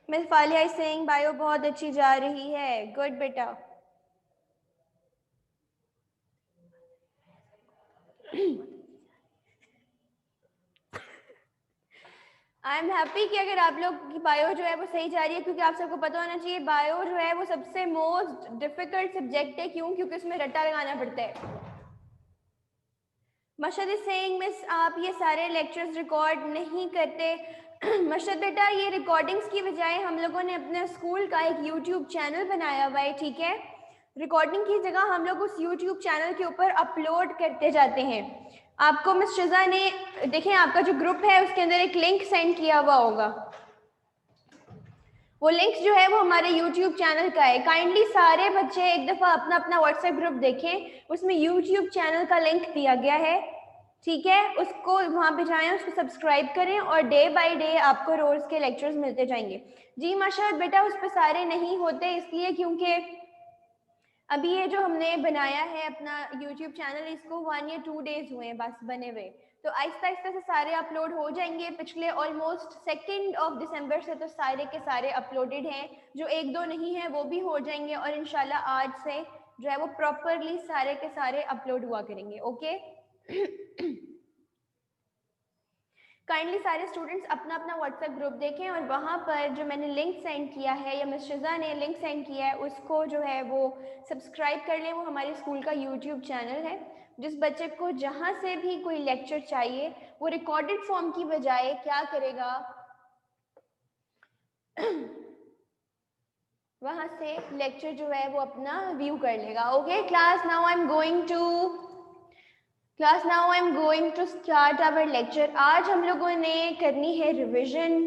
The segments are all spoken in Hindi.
मिस फालिया इज सेइंग बायो बहुत अच्छी जा रही है। गुड बेटा। आई एम हैप्पी कि अगर आप लोग की बायो जो है वो सही जा रही है, क्योंकि आप सबको पता होना चाहिए बायो जो है वो सबसे मोस्ट डिफिकल्ट सब्जेक्ट है। क्यों? क्योंकि उसमें रट्टा लगाना पड़ता है। मशद इज सेइंग मिस आप ये सारे लेक्चर्स रिकॉर्ड नहीं करते। मशद बेटा ये रिकॉर्डिंग्स की बजाय हम लोगों ने अपने स्कूल का एक यूट्यूब चैनल बनाया हुआ है, ठीक है। रिकॉर्डिंग की जगह हम लोग उस यूट्यूब चैनल के ऊपर अपलोड करते जाते हैं। आपको मिस शिजा ने देखें आपका जो ग्रुप है उसके अंदर एक लिंक सेंड किया हुआ होगा। वो लिंक जो है वो हमारे YouTube चैनल का है। काइंडली सारे बच्चे एक दफ़ा अपना अपना व्हाट्सएप ग्रुप देखें, उसमें YouTube चैनल का लिंक दिया गया है, ठीक है। उसको वहाँ पे जाएं, उसको सब्सक्राइब करें और डे बाय डे आपको रोज़ के लेक्चर्स मिलते जाएंगे। जी माशाअल्लाह बेटा, उस पर सारे नहीं होते इसलिए क्योंकि अभी ये जो हमने बनाया है अपना YouTube चैनल, इसको 1 या 2 डेज हुए हैं बस बने हुए। तो आहिस्ता आहिस्ता से सारे अपलोड हो जाएंगे। पिछले ऑलमोस्ट 2 दिसंबर से तो सारे के सारे अपलोडेड हैं। जो 1-2 नहीं है वो भी हो जाएंगे और इंशाल्लाह आज से जो है वो प्रॉपरली सारे के सारे अपलोड हुआ करेंगे। ओके। काइंडली सारे स्टूडेंट्स अपना अपना व्हाट्सएप ग्रुप देखें और वहाँ पर जो मैंने लिंक सेंड किया है या मिस शिजा ने लिंक सेंड किया है उसको जो है वो सब्सक्राइब कर लें। वो हमारे स्कूल का यूट्यूब चैनल है। जिस बच्चे को जहाँ से भी कोई लेक्चर चाहिए वो रिकॉर्डेड फॉर्म की बजाय क्या करेगा, वहाँ से लेक्चर जो है वो अपना व्यू कर लेगा। Okay class, now I am going to start our lecture. आज हम लोगों ने करनी है रिविजन।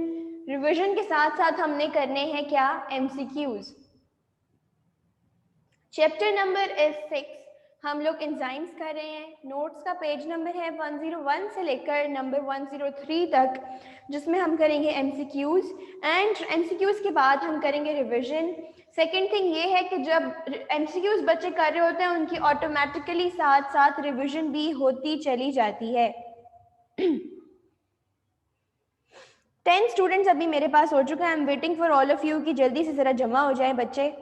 रिविजन के साथ साथ हमने करने हैं क्या, एमसीक्यूज। Chapter number is 6। हम लोग एंजाइम्स कर रहे हैं। नोट्स का पेज नंबर है 101 से लेकर नंबर 103 तक, जिसमें हम करेंगे एमसीक्यूज एंड एमसीक्यूज के बाद हम करेंगे रिविजन। सेकेंड थिंग ये है कि जब एमसीक्यूज बच्चे कर रहे होते हैं उनकी ऑटोमेटिकली साथ साथ रिविजन भी होती चली जाती है। 10 स्टूडेंट्स अभी मेरे पास हो चुका है। I am waiting for all of you कि जल्दी से ज़रा जमा हो जाए बच्चे।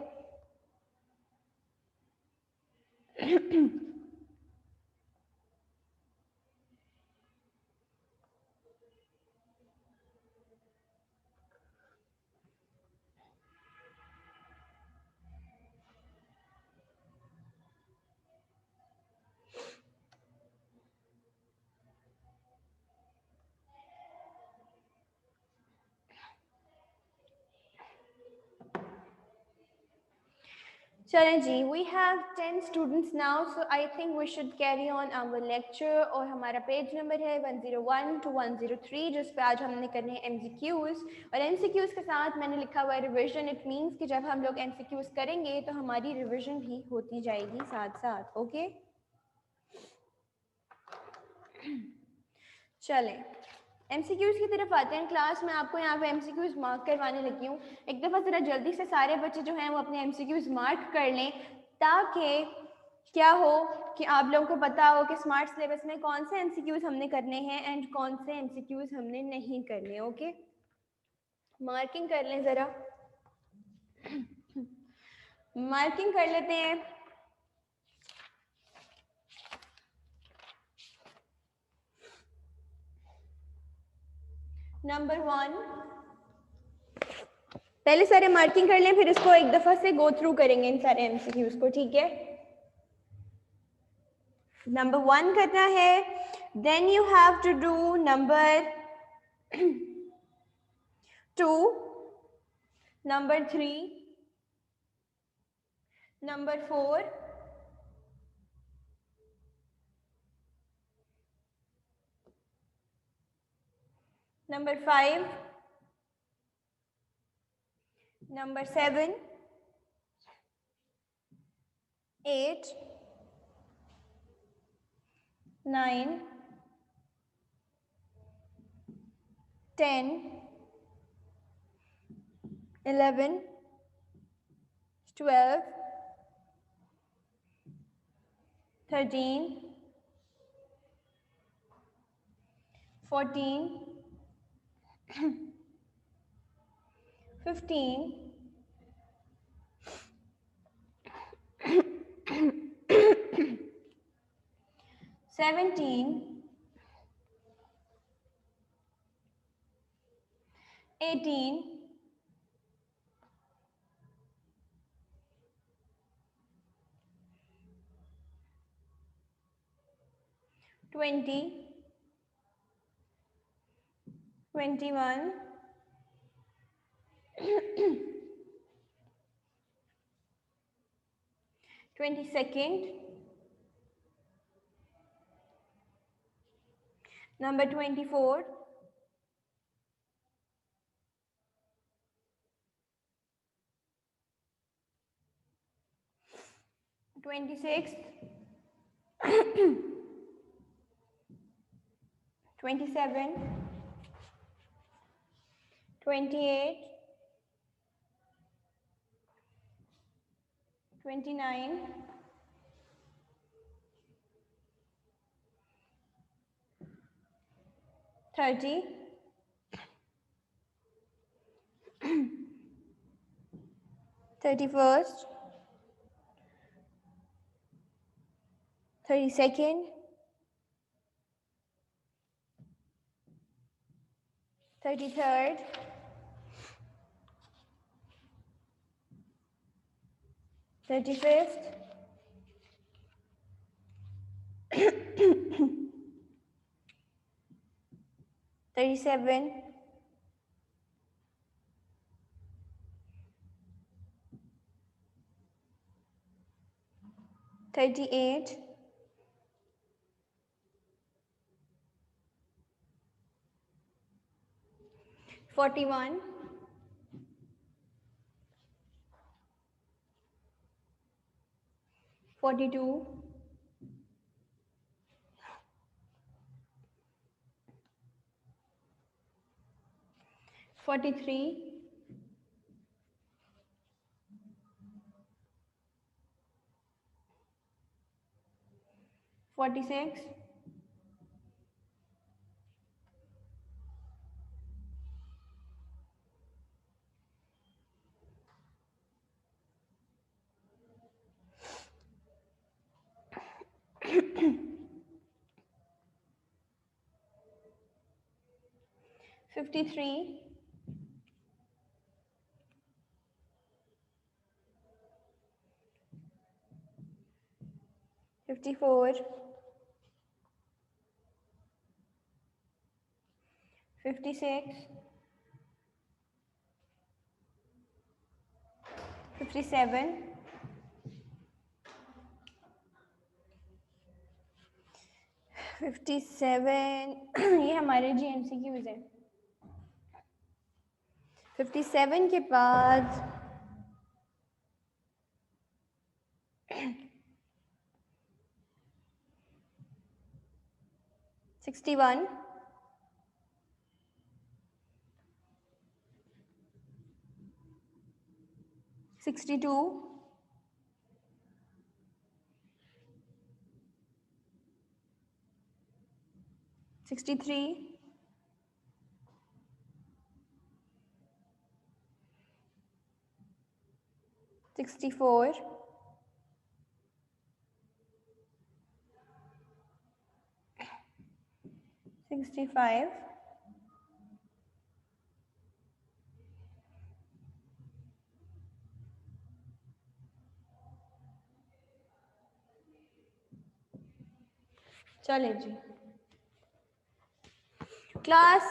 चलें जी, we have 10 students now, so I think we should carry on our lecture. और हमारा पेज नंबर है 101 to 103, जिस पे आज हमने करने हैं एमसीक्यूज। और एमसीक्यूज के साथ मैंने लिखा हुआ है रिविजन। इट मीन्स कि जब हम लोग एमसीक्यूज करेंगे तो हमारी रिविजन भी होती जाएगी साथ साथ। ओके चलें एमसीक्यूज की तरफ आते हैं। क्लास में आपको यहाँ पे एमसीक्यूज मार्क करवाने लगी हूँ। एक दफ़ा ज़रा जल्दी से सारे बच्चे जो हैं वो अपने एमसीक्यूज मार्क कर लें, ताकि क्या हो कि आप लोगों को पता हो कि स्मार्ट सिलेबस में कौन से एमसीक्यूज हमने करने हैं एंड कौन से एमसीक्यूज हमने नहीं करने। ओके मार्किंग कर लें, ज़रा मार्किंग कर लेते हैं। नंबर 1, पहले सारे मार्किंग कर लें, फिर इसको एक दफ़ा से गो थ्रू करेंगे इन सारे एमसीक्यूज को, ठीक है। नंबर 1 करना है, then you have to do number 2, number 3, number 4, number 5, number 7, 8, 9, 10, 11, 12, 13, 14, 15, 17, 18, 20, 21, 22nd, number 24, 26th, 27, 28, 29, 30, 31st, 32nd, 33rd, 35th, 37, 38, 41, 42, 43, 46, 53, 54, 56, 57, 57 ये हमारे GMC की वजह 57 के बाद 61, 62, 63, 64, 65, चले जी क्लास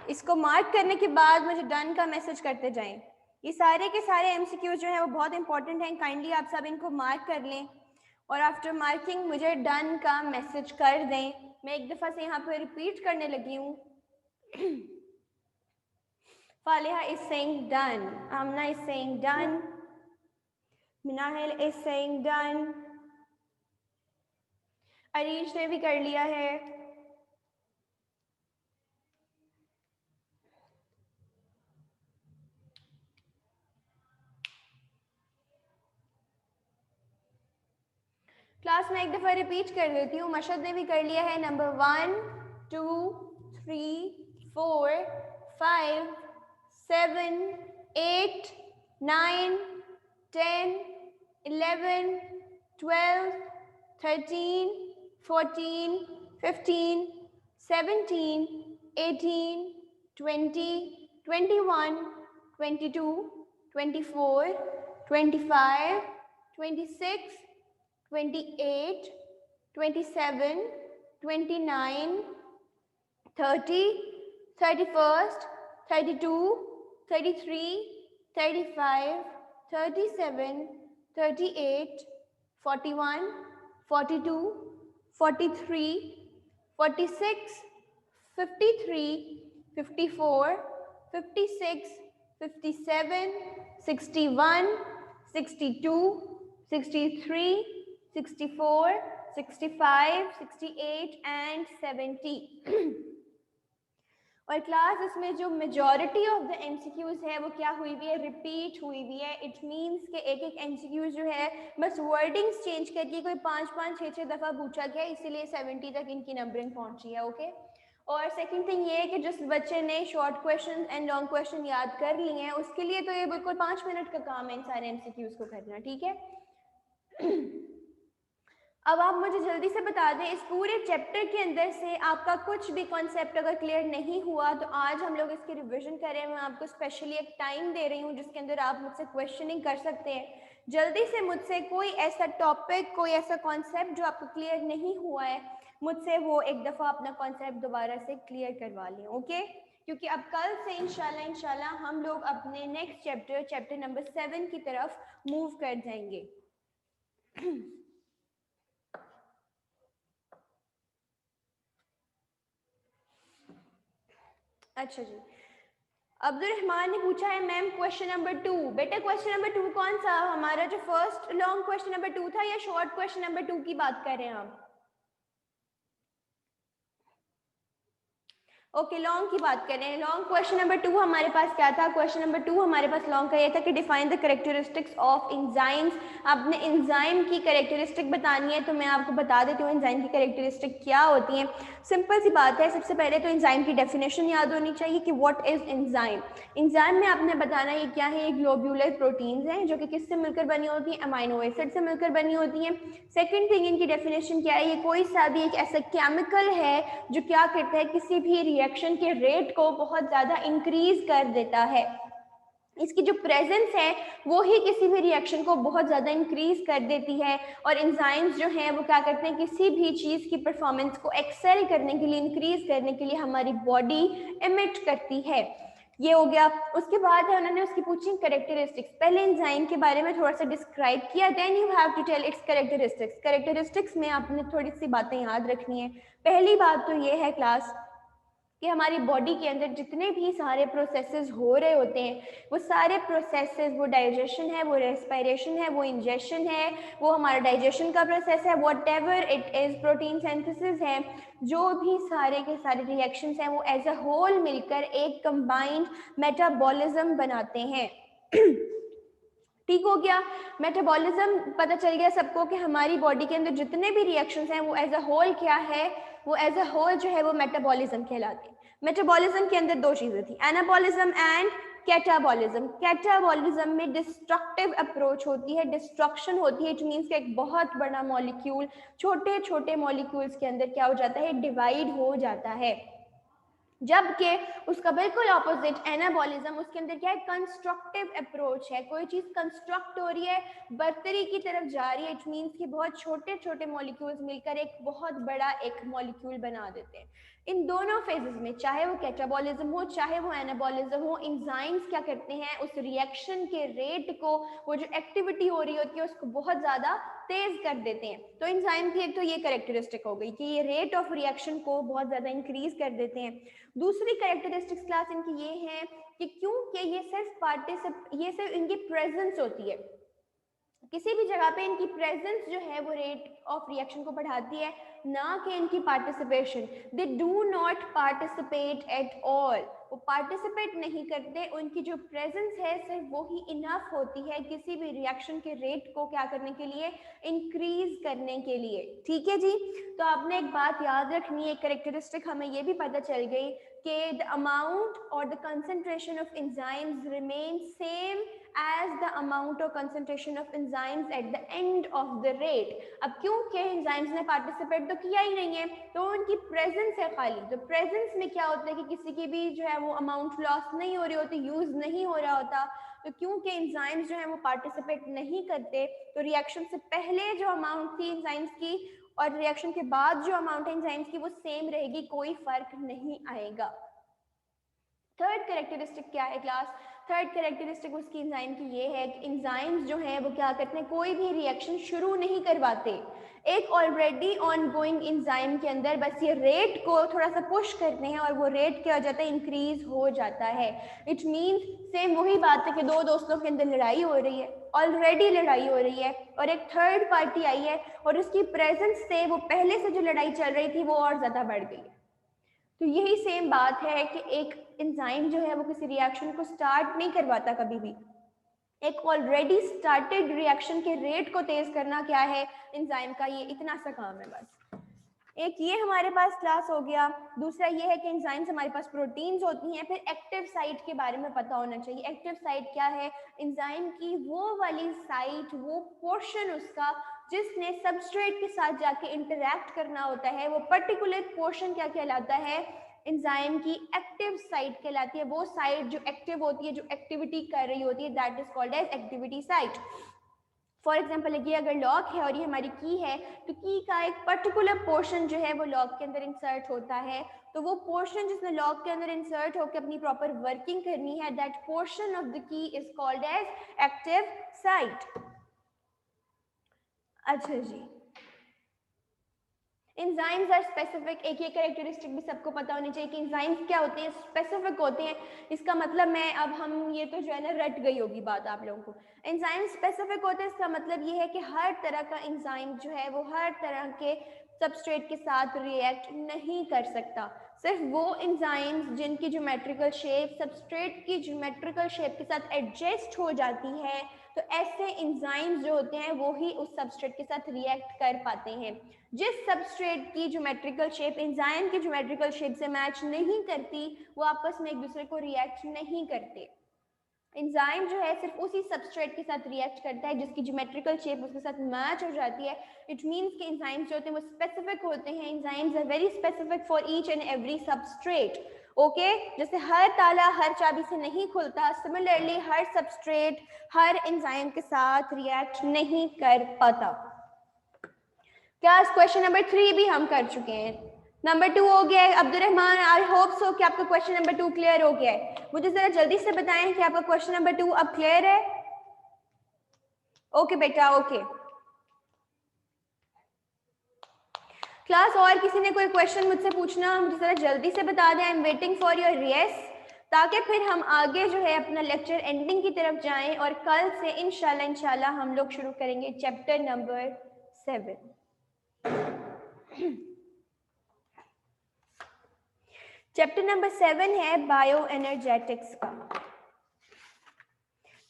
इसको मार्क करने के बाद मुझे डन का मैसेज करते जाएं। ये सारे के सारे एमसीक्यू जो हैं वो बहुत इंपॉर्टेंट हैं, काइंडली आप सब इनको मार्क कर लें और आफ्टर मार्किंग मुझे डन का मैसेज कर दें। मैं एक दफ़ा से यहाँ पे रिपीट करने लगी हूँ। Faliha is saying done, Amna is saying done, Minahil is saying done, Areesh ने भी कर लिया है। क्लास में एक दफ़ा रिपीट कर देती हूँ। मशद ने भी कर लिया है। नंबर 1, 2, 3, 4, 5, 7, 8, 9, 10, 11, 12, 13, 14, 15, 17, 18, 20, 21, 22, 24, 25, 26, 28, 27, 29, 30, 31st, 32, 33, 35, 37, 38, 41, 42, 43, 46, 53, 54, 56, 57, 61, 62, 63, 64, 65, 68 and 70 और क्लास इसमें जो मेजॉरिटी ऑफ द एमसीक्यूज है वो क्या हुई हुई है, रिपीट हुई हुई है। इट मींस कि एक एक एमसीक्यूज जो है बस वर्डिंग्स चेंज करके कोई 5-5, 6-6 दफ़ा पूछा गया, इसीलिए 70 तक इनकी नंबरिंग पहुंची है। ओके, और सेकंड थिंग ये है कि जिस बच्चे ने short question and long question याद कर लिए हैं उसके लिए तो ये बिल्कुल 5 मिनट का काम है इन सारे एमसीक्यूज को करना, ठीक है। अब आप मुझे जल्दी से बता दें इस पूरे चैप्टर के अंदर से आपका कुछ भी कॉन्सेप्ट अगर क्लियर नहीं हुआ तो आज हम लोग इसकी रिवीजन करें। मैं आपको स्पेशली एक टाइम दे रही हूँ जिसके अंदर आप मुझसे क्वेश्चनिंग कर सकते हैं। जल्दी से मुझसे कोई ऐसा टॉपिक, कोई ऐसा कॉन्सेप्ट जो आपको क्लियर नहीं हुआ है, मुझसे वो एक दफ़ा अपना कॉन्सेप्ट दोबारा से क्लियर करवा लें। ओके, क्योंकि अब कल से इंशाल्लाह हम लोग अपने नेक्स्ट चैप्टर नंबर 7 की तरफ मूव कर जाएंगे। अच्छा जी, अब्दुल रहमान ने पूछा है मैम क्वेश्चन नंबर 2। बेटा क्वेश्चन नंबर 2 कौन सा, हमारा जो फर्स्ट लॉन्ग क्वेश्चन नंबर 2 था या शॉर्ट क्वेश्चन नंबर 2 की बात कर रहे हैं आप? ओके, लॉन्ग की बात करें। लॉन्ग क्वेश्चन नंबर 2 हमारे पास क्या था? क्वेश्चन नंबर 2 हमारे पास लॉन्ग का ये था कि define the characteristics of enzymes. आपने एंजाइम की कैरेक्टरिस्टिक बतानी है, तो मैं आपको बता देती हूँ एंजाइम की कैरेक्टरिस्टिक क्या होती हैं। सिंपल सी बात है, सबसे पहले तो एंजाइम की डेफिनेशन याद होनी चाहिए कि व्हाट इज एंजाइम। एंजाइम में आपने बताना है क्या है, ये ग्लोब्यूलर प्रोटीन्स हैं जो कि किससे मिलकर बनी होती हैं, अमाइनो एसिड से मिलकर बनी होती हैं। सेकेंड थिंग इनकी डेफिनेशन क्या है, ये कोई सा भी एक ऐसा केमिकल है जो क्या करता है, किसी भी रिएक्शन के रेट को बहुत ज़्यादा इंक्रीज कर देता है। इसकी जो प्रेजेंस है वो ही किसी भी रिएक्शन को बहुत ज़्यादा इंक्रीज कर देती है। और एंजाइम्स जो हैं वो क्या करते हैं, किसी भी चीज़ की परफॉर्मेंस को एक्सेल करने के लिए, इंक्रीज करने के लिए हमारी बॉडी इमिट करती है। ये हो गया। उसके बाद है उन्होंने उसकी पूछी कैरेक्टरिस्टिक्स। पहले एंजाइम के बारे में थोड़ा सा डिस्क्राइब किया, then you have to tell its characteristics. Characteristics में आपने थोड़ी सी बातें याद रखनी है। पहली बात तो ये है क्लास कि हमारी बॉडी के अंदर जितने भी सारे प्रोसेसेस हो रहे होते हैं, वो सारे प्रोसेसेस, वो डाइजेशन है, वो रेस्पिरेशन है, वो इंजेशन है, वो हमारा डाइजेशन का प्रोसेस है, whatever it is, protein synthesis है, जो भी सारे के सारे रिएक्शंस हैं वो एज अ होल मिलकर एक कंबाइंड मेटाबॉलिज्म बनाते हैं। ठीक हो गया, मेटाबॉलिज्म पता चल गया सबको कि हमारी बॉडी के अंदर जितने भी रिएक्शंस हैं वो एज अ होल क्या है, वो एज अ होल जो है वो मेटाबॉलिज्म कहलाते हैं। मेटाबॉलिज्म के अंदर दो चीजें थी, एनाबॉलिज्म एंड कैटाबॉलिज्म। कैटाबॉलिज्म में डिस्ट्रक्टिव अप्रोच होती है, डिस्ट्रक्शन होती है। इट मीन्स कि एक बहुत बड़ा मॉलिक्यूल छोटे छोटे मॉलिक्यूल्स के अंदर क्या हो जाता है, डिवाइड हो जाता है। जबकि उसका बिल्कुल ऑपोजिट एनाबॉलिज्म, उसके अंदर क्या है, कंस्ट्रक्टिव अप्रोच है। कोई चीज कंस्ट्रक्ट हो रही है, बर्तरी की तरफ जा रही है। इट मीन्स कि बहुत छोटे छोटे मॉलिक्यूल्स मिलकर एक बहुत बड़ा एक मॉलिक्यूल बना देते हैं। इन दोनों फेजेस में, चाहे वो कैटाबॉलिज्म हो चाहे वो एनाबॉलिज्म हो, एंजाइम्स क्या करते हैं, उस रिएक्शन के रेट को, वो जो एक्टिविटी हो रही होती है उसको बहुत ज्यादा तेज कर देते हैं। तो एंजाइम की एक तो ये कैरेक्टरिस्टिक हो गई कि ये रेट ऑफ रिएक्शन को बहुत ज्यादा इंक्रीज कर देते हैं। दूसरी कैरेक्टरिस्टिक्स क्लास इनकी ये है कि क्योंकि ये सिर्फ इनकी प्रेजेंस होती है, किसी भी जगह पे इनकी प्रेजेंस जो है वो रेट ऑफ रिएक्शन को बढ़ाती है, ना कि इनकी participation. They do not participate at all, वो पार्टिसिपेट नहीं करते। उनकी जो प्रेजेंस है सिर्फ वो ही इनफ होती है किसी भी रिएक्शन के रेट को क्या करने के लिए, इंक्रीज करने के लिए। ठीक है जी, तो आपने एक बात याद रखनी है, कैरेक्टरिस्टिक हमें ये भी पता चल गई कि the amount or the concentration of enzymes remains same as the amount or concentration of enzymes at the end of the rate. अब क्योंकि enzymes ने participate तो किया ही नहीं है, तो उनकी presence है खाली, तो presence में क्या होता है कि किसी की भी जो है वो amount loss नहीं हो रही होती, use नहीं हो रहा होता, तो क्योंकि enzymes जो है वो participate नहीं करते, तो reaction से पहले जो amount थी enzymes की और रिएक्शन के बाद जो अमाउंट है एंजाइम्स की वो सेम रहेगी, कोई फर्क नहीं आएगा। थर्ड कैरेक्टरिस्टिक क्या है क्लास? थर्ड कैरेक्टरिस्टिक उसकी एंजाइम की ये है कि एंजाइम्स जो हैं वो क्या करते हैं, कोई भी रिएक्शन शुरू नहीं करवाते। एक ऑलरेडी ऑन गोइंग एंजाइम के अंदर बस ये रेट को थोड़ा सा पुश करते हैं और वो रेट क्या हो जाता है, इंक्रीज हो जाता है। इट मीन्स सेम वही बात है कि दो दोस्तों के अंदर लड़ाई हो रही है, ऑलरेडी लड़ाई हो रही है और एक थर्ड पार्टी आई है और उसकी प्रेजेंस से वो पहले से जो लड़ाई चल रही थी वो और ज्यादा बढ़ गई है। तो यही सेम बात है कि एक एंजाइम जो है वो किसी रिएक्शन को स्टार्ट नहीं करवाता कभी भी। एक ऑलरेडी स्टार्टेड रिएक्शन के रेट को तेज करना क्या है एंजाइम का, ये इतना सा काम है बस। एक ये हमारे पास क्लास हो गया। दूसरा ये है कि एंजाइम्स हमारे पास प्रोटीन्स होती हैं। फिर एक्टिव साइट के बारे में पता होना चाहिए। एक्टिव साइट क्या है? एंजाइम की वो वाली साइट, वो पोर्शन उसका जिसने सबस्ट्रेट के साथ जाके इंटरैक्ट करना होता है, वो पर्टिकुलर पोर्शन क्या कहलाता है? एंजाइम की एक्टिव साइट कहलाती है। वो साइट जो एक्टिव होती है, जो एक्टिविटी कर रही होती है, that is called as activity site. For example ये अगर लॉक है और ये हमारी की है, तो की का एक पर्टिकुलर पोर्शन जो है वो लॉक के अंदर इंसर्ट होता है। तो वो पोर्शन जिसमें लॉक के अंदर इंसर्ट होकर अपनी प्रॉपर वर्किंग करनी है, that portion of the key is called as active site. अच्छा जी, एंजाइम्स आर स्पेसिफिक। एक ये कैरेक्टरिस्टिक भी सबको पता होनी चाहिए कि एंजाइम्स क्या होते हैं, स्पेसिफिक होते हैं। इसका मतलब मैं अब हम ये तो जो है ना रट गई होगी बात आप लोगों को। एंजाइम स्पेसिफिक होते हैं, इसका मतलब ये है कि हर तरह का एंजाइम जो है वो हर तरह के सबस्ट्रेट के साथ रिएक्ट नहीं कर सकता। सिर्फ वो एंजाइम्स जिनकी ज्योमेट्रिकल शेप सबस्ट्रेट की ज्योमेट्रिकल शेप के साथ एडजस्ट हो जाती है, तो ऐसे एंजाइम्स जो होते हैं वो ही उस सबस्ट्रेट के साथ रिएक्ट कर पाते हैं। जिस सबस्ट्रेट की ज्योमेट्रिकल शेप एंजाइम की ज्योमेट्रिकल शेप से मैच नहीं करती, वो आपस में एक दूसरे को रिएक्ट नहीं करते। एंजाइम जो है सिर्फ उसी सबस्ट्रेट के साथ रिएक्ट करता है जिसकी ज्योमेट्रिकल शेप उसके साथ मैच हो जाती है। इट मीन्स कि एंजाइम्स जो होते हैं वो स्पेसिफिक होते हैं। Enzymes are very specific for each and every substrate. Okay, जैसे हर ताला हर चाबी से नहीं खुलता, सिमिलरली हर सबस्ट्रेट हर एंजाइम के साथ रिएक्ट नहीं कर पाता। क्लास क्वेश्चन नंबर 3 भी हम कर चुके हैं। नंबर 2 हो गया है। Abdul Rahman, I hope so कि आपका क्वेश्चन नंबर 2 क्लियर हो गया है। मुझे जरा जल्दी से बताएं कि आपका क्वेश्चन नंबर 2 अब क्लियर है। ओके बेटा, ओके। क्लास और किसी ने कोई क्वेश्चन मुझसे पूछना, मुझे जरा जल्दी से बता दें। आई am waiting for your yes, ताकि फिर हम आगे जो है अपना लेक्चर एंडिंग की तरफ जाएं और कल से इंशाल्लाह हम लोग शुरू करेंगे चैप्टर नंबर 7। चैप्टर नंबर 7 है बायो एनर्जेटिक्स का।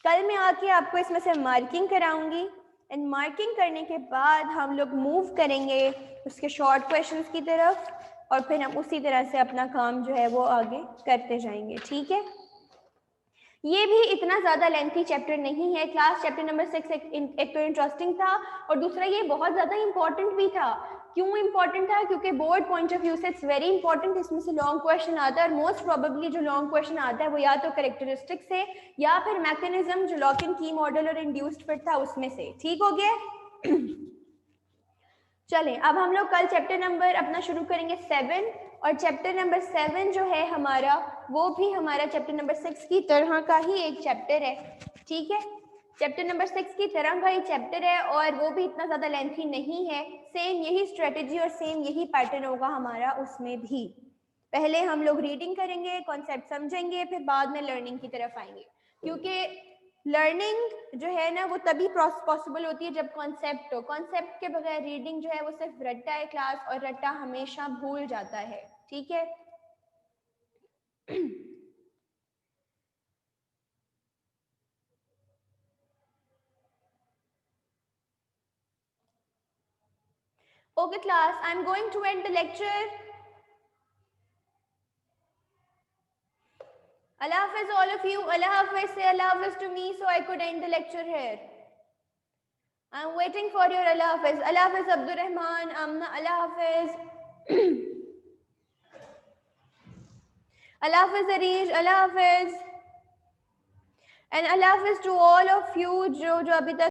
कल मैं आके आपको इसमें से मार्किंग कराऊंगी एंड मार्किंग करने के बाद हम लोग मूव करेंगे उसके शॉर्ट क्वेश्चंस की तरफ और फिर हम उसी तरह से अपना काम जो है वो आगे करते जाएंगे। ठीक है, ये भी इतना ज्यादा लेंथी चैप्टर नहीं है क्लास। चैप्टर नंबर 6 एक तो इंटरेस्टिंग था और दूसरा ये बहुत ज्यादा इंपॉर्टेंट भी था। क्यों इंपॉर्टेंट था? क्योंकि बोर्ड पॉइंट ऑफ व्यू से इट्स वेरी इंपॉर्टेंट। इसमें से लॉन्ग क्वेश्चन आता है और मोस्ट प्रोबेबली जो लॉन्ग क्वेश्चन आता है वो या तो कैरेक्टरिस्टिक से या फिर मैकेनिज्म जो लॉक इन की मॉडल और इंड्यूस्ड फिट था उसमें से। ठीक हो गया? चलें, अब हम लोग कल चैप्टर नंबर अपना शुरू करेंगे 7 और चैप्टर नंबर 7 जो है हमारा वो भी हमारा चैप्टर नंबर 6 की तरह का ही एक चैप्टर है। ठीक है, चैप्टर नंबर 6 की तरह का ही चैप्टर है और वो भी इतना ज्यादा लेंथी नहीं है। सेम यही स्ट्रेटेजी और सेम यही पैटर्न होगा हमारा उसमें भी। पहले हम लोग रीडिंग करेंगे, कॉन्सेप्ट समझेंगे, फिर बाद में लर्निंग की तरफ आएंगे। क्योंकि लर्निंग जो है ना वो तभी पॉसिबल होती है जब कॉन्सेप्ट हो। कॉन्सेप्ट के बगैर रीडिंग जो है वो सिर्फ रट्टा है क्लास, और रट्टा हमेशा भूल जाता है। ठीक है, okay class, I'm going to end the lecture. Allah Hafiz all of you. Allah Hafiz, say Allah Hafiz to me so I could end the lecture here. I'm waiting for your Allah Hafiz. Allah Hafiz Abdur Rahman, Amna, Allah Hafiz. Allah Hafiz Arish, Allah Hafiz. And Allah Hafiz to all of you जो अभी तक